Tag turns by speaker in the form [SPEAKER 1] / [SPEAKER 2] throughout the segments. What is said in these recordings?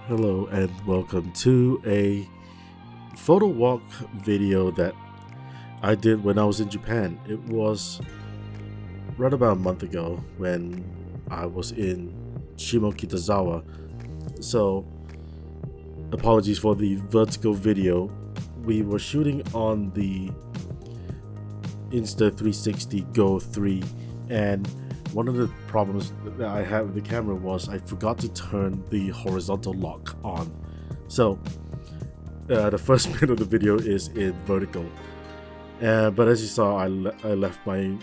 [SPEAKER 1] Hello and welcome to a photo walk video that I did when I was in Japan. It was right about a month ago when I was in Shimokitazawa. So, apologies for the vertical video. We were shooting on the Insta 360 Go 3, and one of the problems that I had with the camera was I forgot to turn the horizontal lock on. So the first bit of the video is in vertical, but as you saw, I left my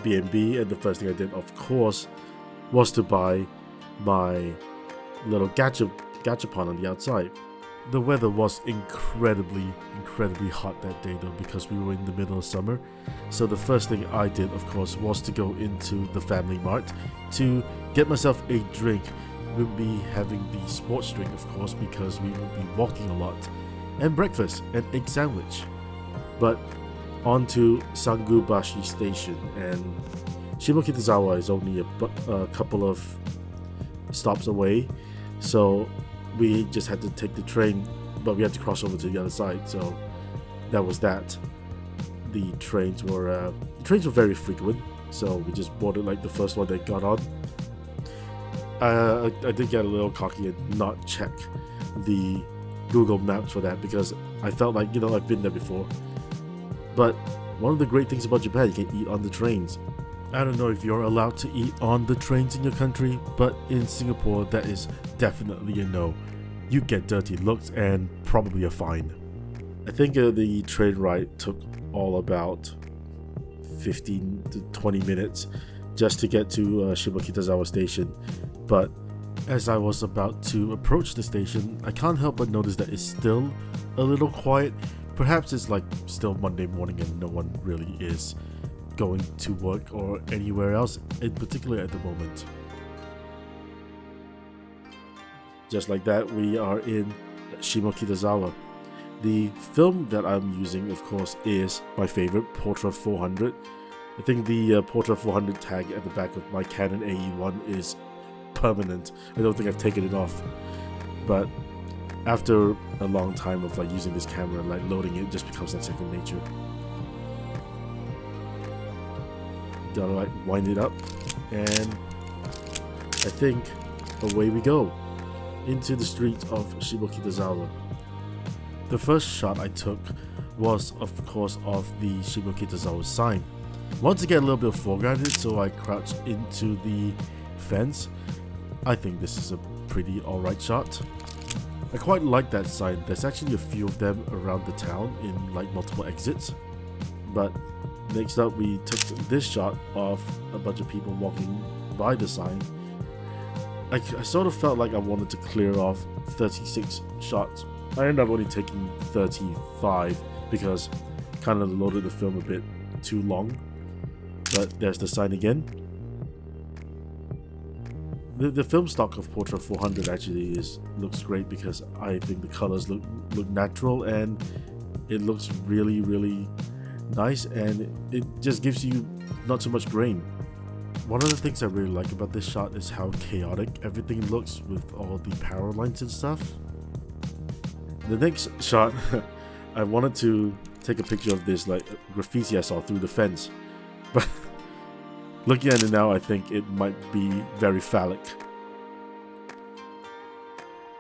[SPEAKER 1] B&B, and the first thing I did, of course, was to buy my little gachapon on the outside. The weather was incredibly hot that day though, because we were in the middle of summer. So the first thing I did, of course, was to go into the Family Mart to get myself a drink. We'll be having the sports drink, of course, because we will be walking a lot, and breakfast, an egg sandwich. But on to Sangubashi Station, and Shimokitazawa is only a couple of stops away, so we just had to take the train, but we had to cross over to the other side. So that was that. The trains were very frequent, so we just boarded like the first one that got on. I did get a little cocky and not check the Google Maps for that, because I felt like, I've been there before. But one of the great things about Japan, you can eat on the trains. I don't know if you're allowed to eat on the trains in your country, but in Singapore that is definitely a no. You get dirty looks and probably a fine. I think the train ride took all about 15 to 20 minutes just to get to Shimokitazawa Station. But as I was about to approach the station, I can't help but notice that it's still a little quiet. Perhaps it's like still Monday morning and no one really is going to work or anywhere else, in particular at the moment. Just like that, we are in Shimokitazawa. The film that I'm using, of course, is my favorite, Portra 400. I think the Portra 400 tag at the back of my Canon AE-1 is permanent. I don't think I've taken it off. But after a long time of using this camera, loading it just becomes like second nature. Gotta wind it up, and I think away we go into the streets of Shimokitazawa. The first shot I took was, of course, of the Shimokitazawa sign. Wanted to get a little bit of foregrounded, so I crouched into the fence. I think this is a pretty alright shot. I quite like that sign. There's actually a few of them around the town in multiple exits. But next up, we took this shot of a bunch of people walking by the sign. I sort of felt like I wanted to clear off 36 shots. I ended up only taking 35 because I kind of loaded the film a bit too long. But there's the sign again. The film stock of Portra 400 actually looks great, because I think the colors look natural, and it looks really nice, and it just gives you not too much grain. One of the things I really like about this shot is how chaotic everything looks with all the power lines and stuff. The next shot, I wanted to take a picture of this graffiti I saw through the fence, but looking at it now, I think it might be very phallic.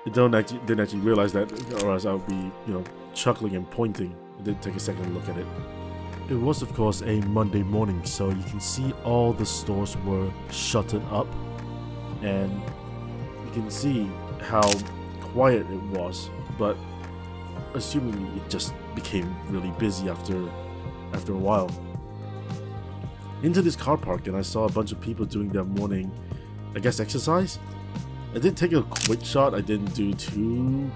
[SPEAKER 1] I didn't actually realize that, or else I would be, chuckling and pointing. I did take a second look at it. It was, of course, a Monday morning, so you can see all the stores were shuttered up, and you can see how quiet it was, but assuming it just became really busy after a while. Into this car park, and I saw a bunch of people doing their morning, I guess, exercise. I did take a quick shot. I didn't do too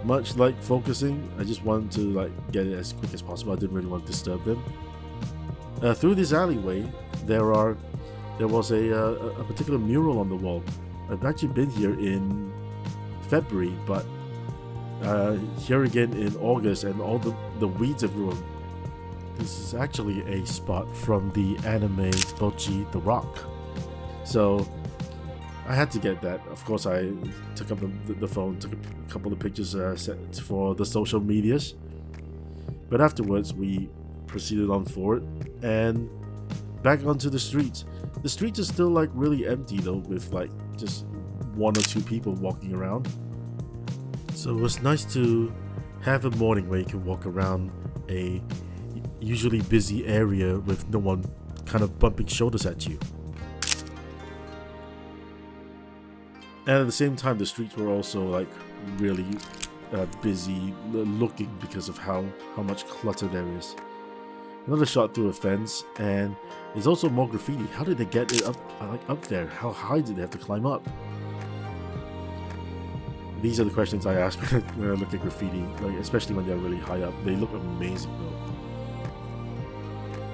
[SPEAKER 1] much focusing. I just wanted to get it as quick as possible. I didn't really want to disturb them. Through this alleyway, there was a particular mural on the wall. I've actually been here in February, but here again in August, and all the weeds have ruined. This is actually a spot from the anime Bocchi the Rock. So I had to get that. Of course, I took up the phone, took a couple of pictures set for the social medias. But afterwards, we proceeded on forward and back onto the streets. The streets are still like really empty though, with like just 1 or 2 people walking around. So it was nice to have a morning where you can walk around a usually busy area with no one kind of bumping shoulders at you. And at the same time, the streets were also like really busy looking because of how much clutter there is. Another shot through a fence, and there's also more graffiti. How did they get it up there? How high did they have to climb up? These are the questions I ask when I look at graffiti, like especially when they're really high up. They look amazing though.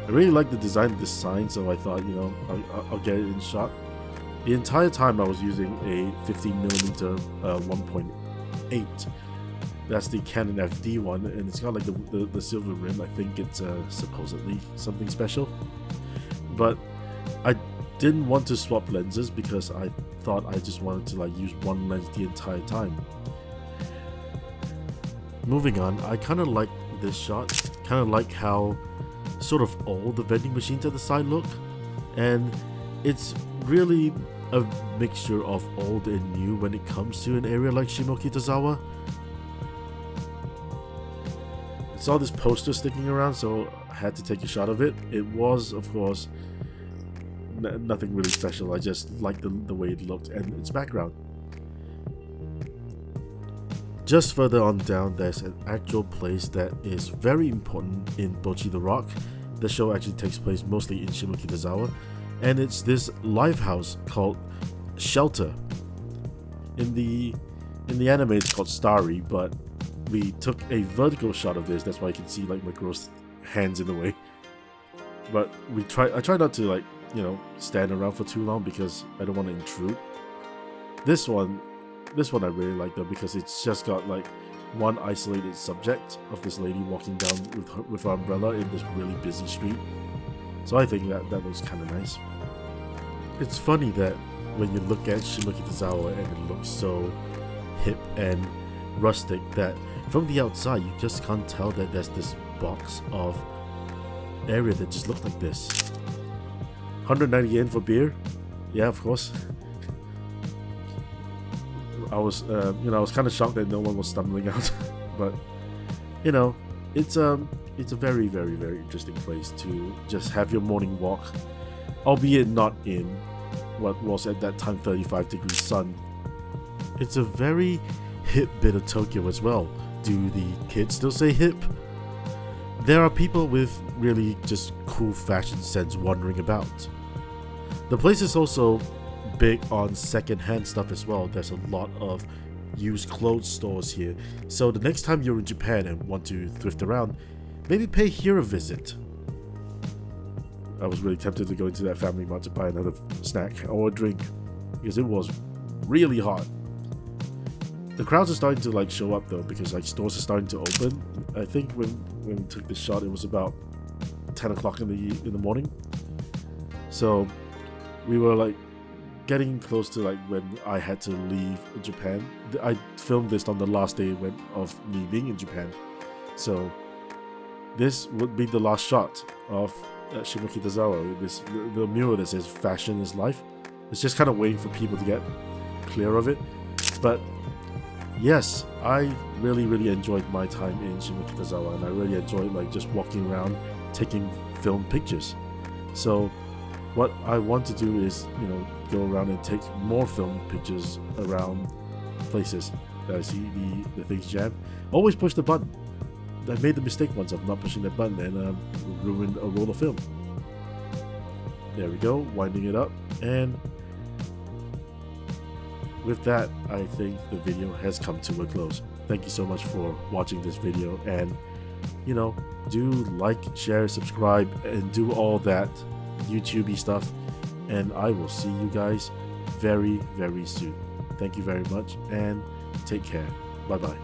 [SPEAKER 1] I really like the design of this sign, so I thought, you know, I'll get it in shot. The entire time I was using a 15mm 1.8. That's the Canon FD one, and it's got like the silver rim. I think it's supposedly something special. But I didn't want to swap lenses because I thought I just wanted to like use one lens the entire time. Moving on, I kind of like this shot. Kind of like how sort of old the vending machines at the side look, and it's really a mixture of old and new when it comes to an area like Shimokitazawa. I saw this poster sticking around, so I had to take a shot of it. It was, of course, nothing really special. I just liked the way it looked and its background. Just further on down, there's an actual place that is very important in Bocchi the Rock. The show actually takes place mostly in Shimokitazawa, and it's this live house called Shelter. In the anime it's called Starry, but we took a vertical shot of this. That's why you can see like my gross hands in the way. But I try not to like, you know, stand around for too long because I don't want to intrude. This one I really like though, because it's just got like one isolated subject of this lady walking down with her umbrella in this really busy street. So I think that looks kind of nice. It's funny that when you look at Shimokitazawa and it looks so hip and rustic that from the outside you just can't tell that there's this box of area that just looks like this. 190 yen for beer? Yeah, of course. I was kind of shocked that no one was stumbling out, but you know, it's a very, very, very interesting place to just have your morning walk, albeit not in what was at that time 35-degree sun. It's a very hip bit of Tokyo as well. Do the kids still say hip? There are people with really just cool fashion sense wandering about. The place is also big on second-hand stuff as well. There's a lot of used clothes stores here, so the next time you're in Japan and want to thrift around, maybe pay here a visit. I was really tempted to go into that family mart to buy another snack or a drink because it was really hot. The crowds are starting to like show up though, because like stores are starting to open. I think when we took this shot it was about 10 o'clock in the morning, so we were like getting close to like when I had to leave Japan. I filmed this on the last day of me being in Japan, so this would be the last shot of Shimokitazawa. The mural that says "Fashion is Life." It's just kind of waiting for people to get clear of it. But yes, I really, really enjoyed my time in Shimokitazawa, and I really enjoyed like just walking around, taking film pictures. So what I want to do is, you know, go around and take more film pictures around places that I see the things jam. Always push the button. I made the mistake once of not pushing that button and ruined a roll of film. There we go, winding it up, and with that, I think the video has come to a close. Thank you so much for watching this video, and you know, do like, share, subscribe, and do all that YouTubey stuff, and I will see you guys very, very soon. Thank you very much, and take care. Bye bye.